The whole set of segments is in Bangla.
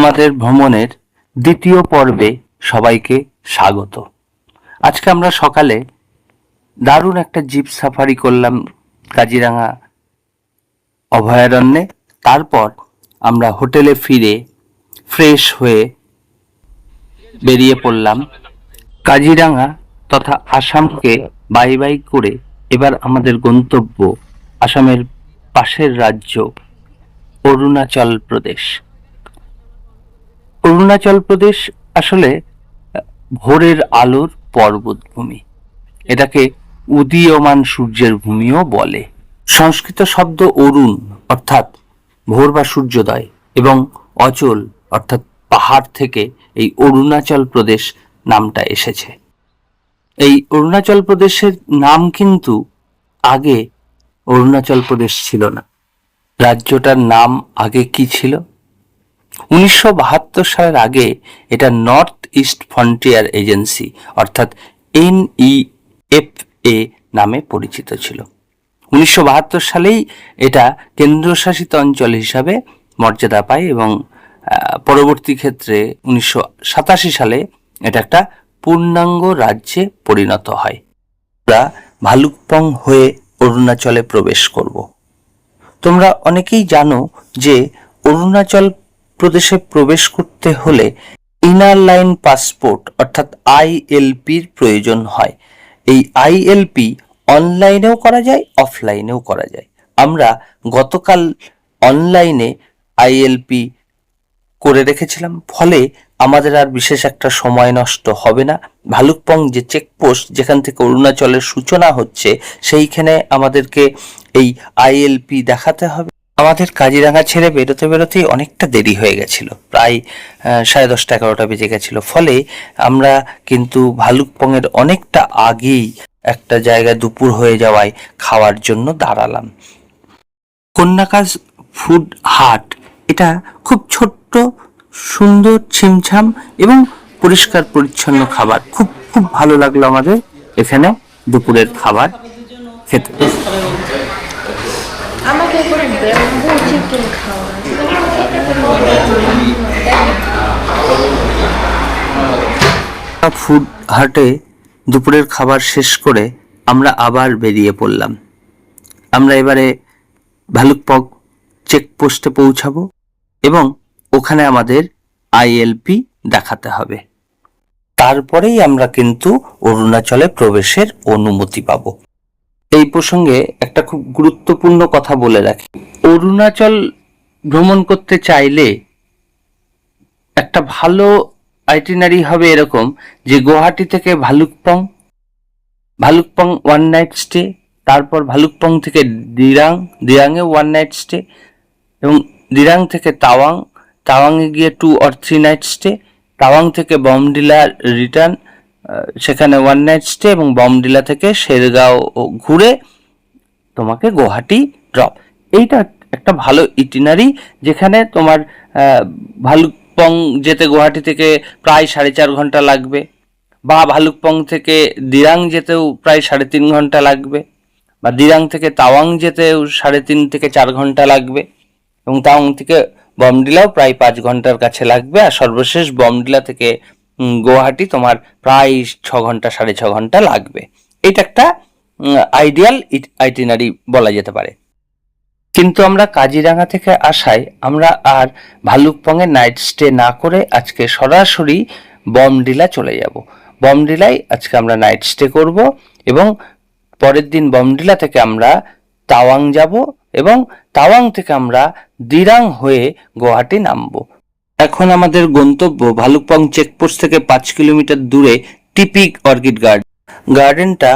আমাদের ভ্রমণের দ্বিতীয় পর্বে সবাইকে স্বাগত। আজকে আমরা সকালে দারুণ একটা জিপ সাফারি করলাম কাজিরাঙা অভয়ারণ্যে। তারপর আমরা হোটেলে ফিরে ফ্রেশ হয়ে বেরিয়ে পড়লাম কাজিরাঙা তথা আসামকে বাই বাই করে। এবার আমাদের গন্তব্য আসামের পাশের রাজ্য অরুণাচল প্রদেশ। অরুণাচল প্রদেশ আসলে ভোরের আলোর পর্বতভূমি। এটাকে উদীয়মান সূর্যের ভূমিও বলে। সংস্কৃত শব্দ অরুণ অর্থাৎ ভোর বা সূর্যোদয় এবং অচল অর্থাৎ পাহাড় থেকে এই অরুণাচল প্রদেশ নামটা এসেছে। এই অরুণাচল প্রদেশের নাম কিন্তু আগে অরুণাচল প্রদেশ ছিল না। রাজ্যটার নাম আগে কি ছিল? 1972 সালের আগে এটা নর্থ ইস্ট ফ্রন্টিয়ার এজেন্সি অর্থাৎ NEFA নামে পরিচিত ছিল। 1972 সালেই এটা কেন্দ্রশাসিত অঞ্চল হিসাবে মর্যাদা পায় এবং পরবর্তী ক্ষেত্রে 1987 সালে এটা একটা পূর্ণাঙ্গ রাজ্যে পরিণত হয়। আমরা ভালুকপং হয়ে অরুণাচলে প্রবেশ করব। তোমরা অনেকেই জানো যে অরুণাচল প্রদেশে প্রবেশ করতে হলে ইনার লাইন পাসপোর্ট অর্থাৎ ILPর প্রয়োজন হয়। এই ILP অনলাইনেও করা যায়, অফলাইনেও করা যায়। আমরা গতকাল অনলাইনে ILP করে রেখেছিলাম, ফলে আমাদের আর বিশেষ একটা সময় নষ্ট হবে না। ভালুকপং যে চেকপোস্ট যেখান থেকে অরুণাচলের সূচনা হচ্ছে সেইখানে আমাদেরকে এই ILP দেখাতে হবে। আমাদের কাজিরাঙা ছেড়ে বেরোতেই অনেকটা দেরি হয়ে গেছিল, প্রায় 10:30-11টা বেজে গেছিল। ফলে আমরা কিন্তু ভালুকপংয়ের অনেকটা আগেই একটা জায়গায় দুপুর হয়ে যাওয়ায় খাওয়ার জন্য দাঁড়ালাম। কন্যাকাজ ফুড হাট, এটা খুব ছোট্ট, সুন্দর, ছিমছাম এবং পরিষ্কার পরিচ্ছন্ন খাবার। খুব খুব ভালো লাগলো আমাদের এখানে দুপুরের খাবার খেতে। ফুড হাটে দুপুরের খাবার শেষ করে আমরা আবার বেরিয়ে পড়লাম। আমরা এবারে ভালুকপং চেকপোস্টে পৌঁছাবো এবং ওখানে আমাদের ILP দেখাতে হবে। তারপরেই আমরা কিন্তু অরুণাচলে প্রবেশের অনুমতি পাব। এই প্রসঙ্গে একটা খুব গুরুত্বপূর্ণ কথা বলে রাখি। অরুণাচল ভ্রমণ করতে চাইলে একটা ভালো আইটিনারি হবে এরকম যে গুয়াহাটি থেকে ভালুকপং 1 নাইট স্টে, তারপর ভালুকপং থেকে দিরাঙে 1 নাইট স্টে এবং দিরাং থেকে তাওয়াংয়ে গিয়ে 2 or 3 নাইট স্টে, তাওয়াং থেকে বমডিলা রিটার্ন, সেখানে 1 নাইট স্টে এবং বমডিলা থেকে শেরগাঁও ঘুরে তোমাকে গুয়াহাটি ড্রপ। এইটা একটা ভালো ইটিনারি, যেখানে তোমার ভালুকপং যেতে গুয়াহাটি থেকে প্রায় 4.5 ঘন্টা লাগবে, বা ভালুকপং থেকে দিরাং যেতেও প্রায় 3.5 ঘন্টা লাগবে, বা দিরাং থেকে তাওয়াং যেতেও 3.5 থেকে 4 ঘন্টা লাগবে, এবং তাওয়াং থেকে বমডিলাও প্রায় 5 ঘন্টার কাছে লাগবে, আর সর্বশেষ বমডিলা থেকে গুয়াহাটি তোমার প্রায় 6 ঘন্টা 6.5 ঘন্টা লাগবে। এটা একটা আইডিয়াল আইটিনারি বলা যেতে পারে। কিন্তু আমরা কাজিরাঙা থেকে আসায় আমরা আর ভালুকপংয়ে নাইট স্টে না করে আজকে সরাসরি বমডিলা চলে যাব। বমডিলায় আজকে আমরা নাইট স্টে করব এবং পরের দিন বমডিলা থেকে আমরা তাওয়াং যাব এবং তাওয়াং থেকে আমরা দিরাং হয়ে গুয়াহাটি নামব। এখন আমাদের গন্তব্য ভালুকপং চেকপোস্ট থেকে 5 কিলোমিটার দূরে টিপিক অর্কিড গার্ডেনটা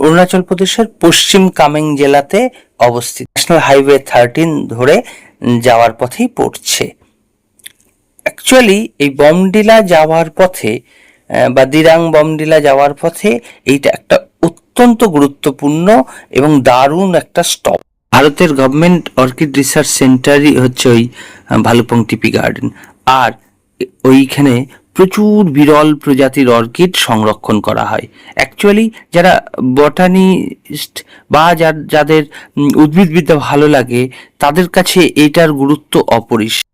অরুণাচল প্রদেশের পশ্চিম কামেং জেলাতে অবস্থিত। ন্যাশনাল হাইওয়ে 13 ধরে যাওয়ার পথেই পড়ছে। অ্যাকচুয়ালি এই বমডিলা যাওয়ার পথে বা দিরাং বমডিলা যাওয়ার পথে এইটা একটা অত্যন্ত গুরুত্বপূর্ণ এবং দারুণ একটা স্টপ। ভারতের গভর্নমেন্ট অর্কিড রিসার্চ সেন্টারই হচ্ছে ওই ভালুকপং টিপি গার্ডেন, আর ওইখানে প্রচুর বিরল প্রজাতির অর্কিড সংরক্ষণ করা হয়। অ্যাকচুয়ালি যারা বটানিস্ট বা যাদের উদ্ভিদবিদ্যা ভালো লাগে তাদের কাছে এটার গুরুত্ব অপরিসীম।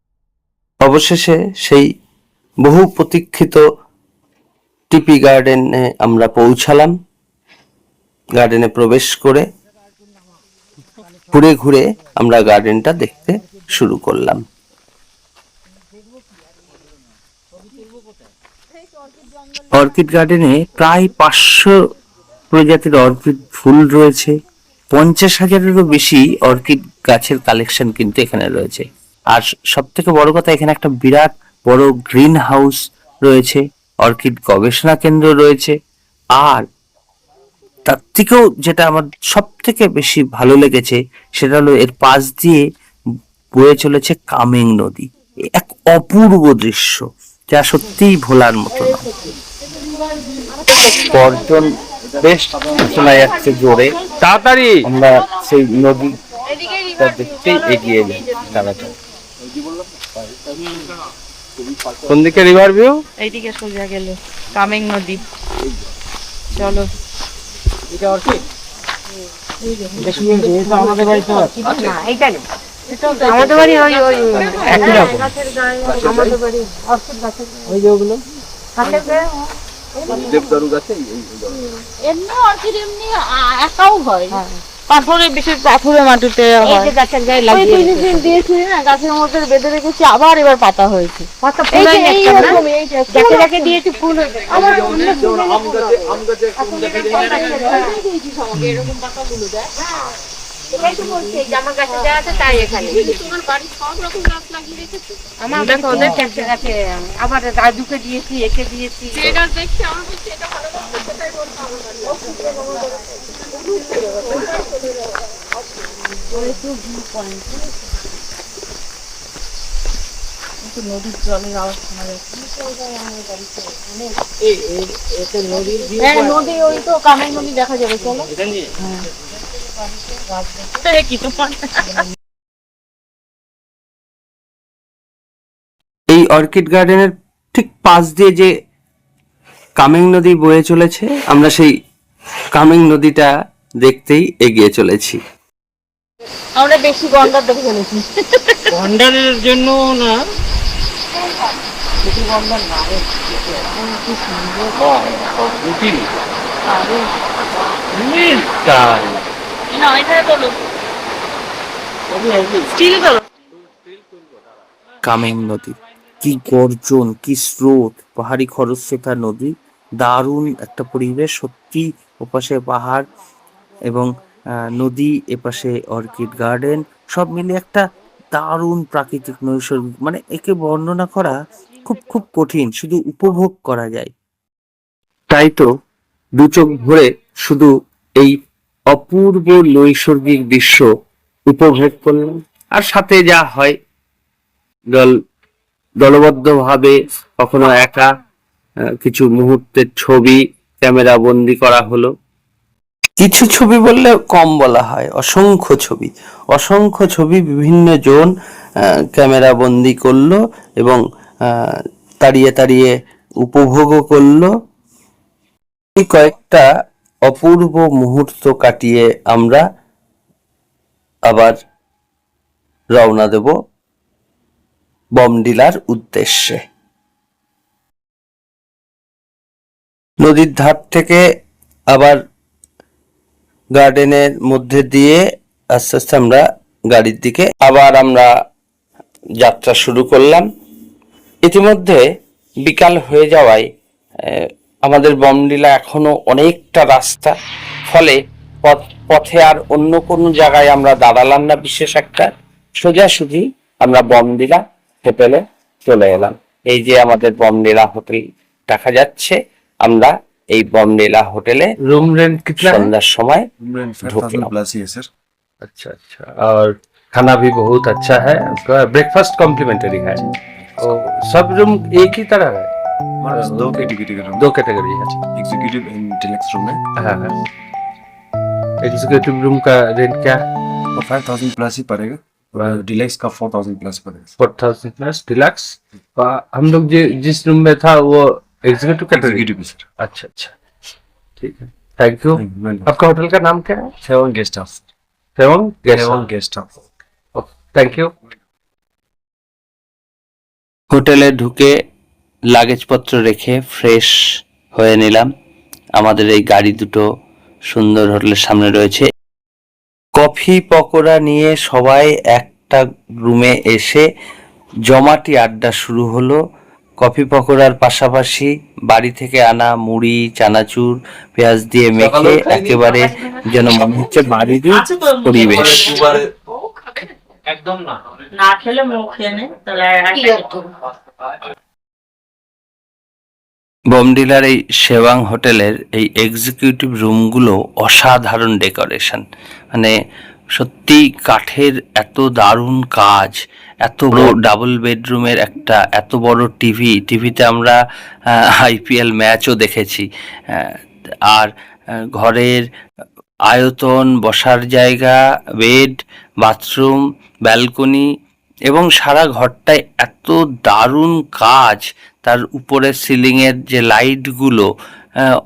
অবশেষে সেই বহু প্রতীক্ষিত টিপি গার্ডেনে আমরা পৌঁছালাম। গার্ডেনে প্রবেশ করে ঘুরে ঘুরে আমরা গার্ডেনটা দেখতে শুরু করলাম। অর্কিড গার্ডেনে প্রায় 500 প্রজাতির অর্কিড ফুল রয়েছে। 50,000-এরও বেশি অর্কিড গাছের কালেকশন কিন্তু এখানে রয়েছে। আর সব থেকে বড় কথা, এখানে একটা বিরাট বড় গ্রিন হাউস রয়েছে, অর্কিড গবেষণা কেন্দ্র রয়েছে। আর তার থেকেও যেটা আমার সব থেকে বেশি ভালো লেগেছে সেটা হলো এর পাশ দিয়ে বয়ে চলেছে কামেং নদী। এক অপূর্ব দৃশ্য, যা সত্যিই ভোলার মতো না। গর্জন বেশ শোনা যাচ্ছে জোরে। তাড়াতাড়ি আমরা সেই নদীটা দেখতেই এগিয়ে যাই। তাড়াতাড়ি কোন দিকে রিভার ভিউ? এইদিকে সোজা গেলে কামেং নদী। চলো। এটা অর্কিড? আমাদের বাড়ি তো না, এইটা না, আমাদের বাড়ি ওই ওই একই রকম গাছের গায়ে। আমাদের বাড়ি অর্কিড গাছের ওই যেগুলো গাছের গায়ে দেবদারু গাছে এমনি অর্কিড এমনি একাও হয়। পাথরে, বিশেষ পাথরে মাটিতে হয়। এই যে গাছের গায়ে লাগিয়ে দিয়েছি না, গাছের মধ্যে বেঁধে রেখেছি, আবার এবার পাতা হয়েছে। পাতা ফুলে যাকে যাকে দিয়েছি ফুল হয়েছে। আমার অন্য আম গাছে কোন জায়গায় এরকম পাতাগুলো দেয়। এটাই তো বলছি, এই জামা গাছে যা আছে তাই এখানে। তোমার বাড়ি সব রকম গাছ লাগিয়ে রেখেছো? আমার দেখো ওদের ট্যাক্সে গাছে আবার দাদুকে দিয়েছি, একে দিয়েছি। যে গাছ দেখছি আমার বলছি এটা ভালো গাছ, সেটাই বলতো আমার নদীর জলের আওয়াজ শোনা যাচ্ছে। নদী ওই তো কামেং নদী দেখা যাবে। চলো এই অর্কিড গার্ডেনের ঠিক পাশ দিয়ে যে কামেং নদী বয়ে চলেছে, আমরা সেই কামেং নদীটা দেখতেই এগিয়ে চলেছি। আমরা বেশি গন্ডার দেখে ফেলেছি। গন্ডারের জন্য না, বেশি গন্ডার না, কি সুন্দর কামেং নদী, কি গর্জন, কি স্রোত, পাহাড়ি খরস্রোতা নদী, দারুণ একটা পরিবেশ সত্যি। ওপাশে পাহাড় এবং নদী, এপাশে অর্কিড গার্ডেন, সব মিলে একটা দারুণ প্রাকৃতিক নৈসর্গিক, মানে একে বর্ণনা করা খুব খুব কঠিন, শুধু উপভোগ করা যায়। তাই তো দু চোখ ভরে শুধু এই অপূর্ব নৈসর্গিক দৃশ্য উপভোগ করলাম। আর সাথে যা হয়, দলবদ্ধভাবে কখনো একা কিছু মুহূর্তের ছবি ক্যামেরা বন্দি করা হলো। কিছু ছবি বললে কম বলা হয়, অসংখ্য ছবি, অসংখ্য ছবি বিভিন্ন জন ক্যামেরা বন্দি করলো এবং তাড়িয়ে তাড়িয়ে উপভোগও করলো। এই কয়েকটা অপূর্ব মুহূর্ত কাটিয়ে আমরা আবার রওনা দেব বমডিলার উদ্দেশ্যে। নদীর ধার থেকে আবার গার্ডেনের মধ্যে দিয়ে আস্তে আস্তে আমরা গাড়ির দিকে আবার আমরা যাত্রা শুরু করলাম। ইতিমধ্যে বিকাল হয়ে যাওয়ায় আমাদের বমডিলা এখনো অনেকটা রাস্তা, ফলে পথে আর অন্য কোনো জায়গায় আমরা দাঁড়ালাম না বিশেষ একটা, সোজাসুজি আমরা বমডিলা হোটেলে চলে এলাম। এই যে আমাদের বমডিলা হোটেল দেখা যাচ্ছে, আমরা এই बमडिला होटले रूम रेंट कितना है? संध्या समय रूम रेंट ढुकलाम। 5000 प्लस ही है सर। अच्छा अच्छा, और खाना भी बहुत अच्छा है, ब्रेकफास्ट कॉम्प्लीमेंटरी है। और सब रूम एक ही तरह है? हमारे दो कैटेगरी का रूम, दो कैटेगरी है। एग्जीक्यूटिव एंड डिलक्स रूम है। हाँ हाँ, एग्जीक्यूटिव रूम का रेंट क्या है? वो 5000 प्लस ही पड़ेगा, डिलक्स का 4000 प्लस पड़ेगा। 4000 प्लस डिलक्स। हम लोग जिस रूम में था वो एग्जीक्यूटिव कैटेगरी? Executive sir. अच्छा अच्छा, ठीक है, थैंक यू। आपका होटल का नाम क्या है? Seven guest house. Seven guest house. Thank you. হোটেলে ঢুকে লাগেজপত্র রেখে ফ্রেশ হয়ে নিলাম। আমাদের এই গাড়ি দুটো সুন্দর হোটেলের সামনে রয়েছে। কফি পকোড়া নিয়ে সবাই একটা রুমে এসে জমাটি আড্ডা শুরু হলো। কফি পকোড়ার পাশাপাশি বাড়ি থেকে আনা মুড়ি, চানাচুর, পেঁয়াজ দিয়ে মেখে একেবারে যেন মনে হচ্ছে বাড়িরই পরিবেশ। একদম না, না খেলে মুখ খেয়ে নে, তাহলে বোমডিলার এই শেওয়াং হোটেলের এই এক্সিকিউটিভ রুমগুলো অসাধারণ ডেকোরেশন, মানে সত্যি কাঠের এত দারুণ কাজ, এত বড় ডাবল বেডরুমের একটা এত বড় টিভিতে আমরা আইপিএল ম্যাচও দেখেছি। আর ঘরের আয়তন, বসার জায়গা, বেড, বাথরুম, ব্যালকনি এবং সারা ঘরটায় এত দারুণ কাজ। তার উপরে সিলিংয়ের যে লাইটগুলো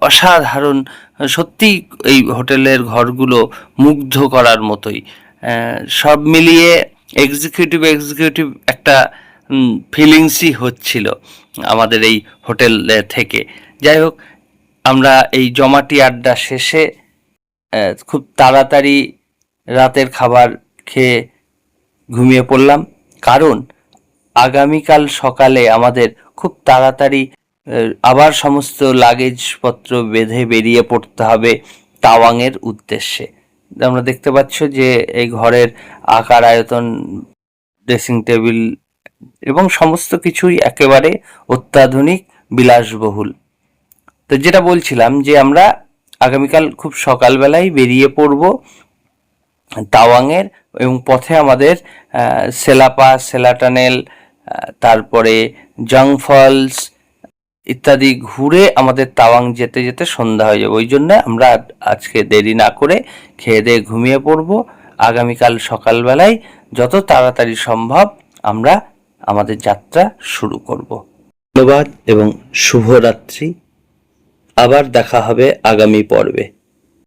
অসাধারণ। সত্যি এই হোটেলের ঘরগুলো মুগ্ধ করার মতোই। সব মিলিয়ে এক্সিকিউটিভ একটা ফিলিংসই হচ্ছিল আমাদের এই হোটেল থেকে। যাই হোক, আমরা এই জমাটি আড্ডা শেষে খুব তাড়াতাড়ি রাতের খাবার খেয়ে ঘুমিয়ে পড়লাম, কারণ আগামীকাল সকালে আমাদের খুব তাড়াতাড়ি আবার সমস্ত লাগেজপত্র বেঁধে বেরিয়ে পড়তে হবে তাওয়াংয়ের উদ্দেশ্যে। তোমরা দেখতে পাচ্ছ যে এই ঘরের আকার, আয়তন, ড্রেসিং টেবিল এবং সমস্ত কিছুই একেবারে অত্যাধুনিক, বিলাসবহুল। তো যেটা বলছিলাম যে আমরা আগামীকাল খুব সকালবেলায় বেরিয়ে পড়ব তাওয়াংয়ের, এবং পথে আমাদের সেলাপাস, সেলা টানেল, তারপরে জং ফলস ইত্যাদি ঘুরে আমাদের তাওয়াং যেতে যেতে সন্ধ্যা হয়ে যাবে। ওই জন্য আমরা আজকে দেরি না করে খেয়ে দিয়ে ঘুমিয়ে পড়ব। আগামীকাল সকালবেলায় যত তাড়াতাড়ি সম্ভব আমরা আমাদের যাত্রা শুরু করব। ধন্যবাদ এবং শুভরাত্রি। আবার দেখা হবে আগামী পর্বে।